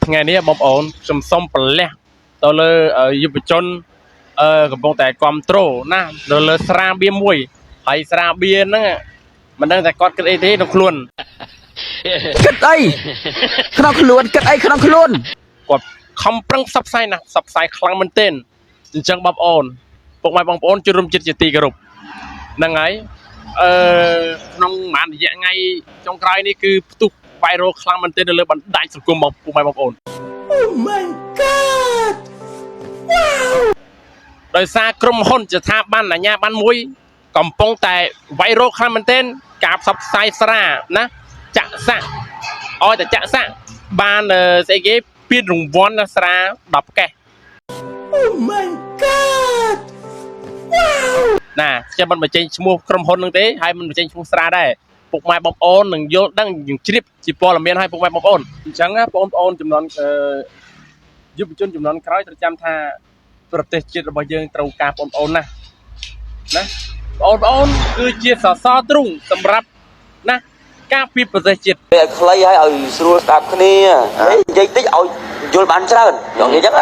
ថ្ងៃនេះបងប្អូនខ្ញុំសុំប្រលះទៅលើយុវជនកំពុងតែគ្រប់គ្រងណាទៅលើស្រាបៀមួយហើយស្រាបៀហ្នឹងមិនដឹងតែគាត់គិតអីទេក្នុងខ្លួនគិតអីក្នុងខ្លួនគិតអីក្នុងខ្លួនគាត់ខំប្រឹងផ្សព្វផ្សាយណាផ្សព្វផ្សាយខ្លាំងមែនទែនអញ្ចឹងបងប្អូនពុកម៉ែបងប្អូនជួយរួមចិត្តជាទីគោរពហ្នឹងហើយក្នុងប្រហែលរយៈថ្ងៃចុងក្រោយនេះគឺផ្ទុះវាយរ៉ូខ្លាំងមែនទែននៅលើបណ្ដាញសង្គមបងពុកម៉ែបងប្អូន Oh my god ដោយសារក្រុមហ៊ុនស្ថាប័នអាជ្ញាប័ណ្ណមួយកំពុងតែវាយរ៉ូខ្លាំងមែនទែនការផ្សព្វផ្សាយស្រាណាចាក់សាក់ឲ្យតែចាក់សាក់បានស្អីគេពានរង្វាន់ស្រា10កេះ Oh my god ណាខ្ញុំមិនបញ្ចេញឈ្មោះក្រុមហ៊ុននឹងទេហើយមិនបញ្ចេញឈ្មោះស្រាដែរពុកម៉ែបងប្អូននឹងយល់ដឹងយើងជ្រាបជាព័ត៌មានឲ្យពុកម៉ែបងប្អូនអញ្ចឹងបងប្អូនចំនួនយុវជនចំនួនក្រោយត្រូវចាំថាប្រទេសជាតិរបស់យើងត្រូវការបងប្អូនណាបងប្អូនគឺជាសសរទ្រូងសម្រាប់ណាការពីប្រទេសជាតិពេលឲ្យខ្លីឲ្យស្រួលស្ដាប់គ្នានិយាយតិចឲ្យយល់បានច្រើនយ៉ាងនេះចឹង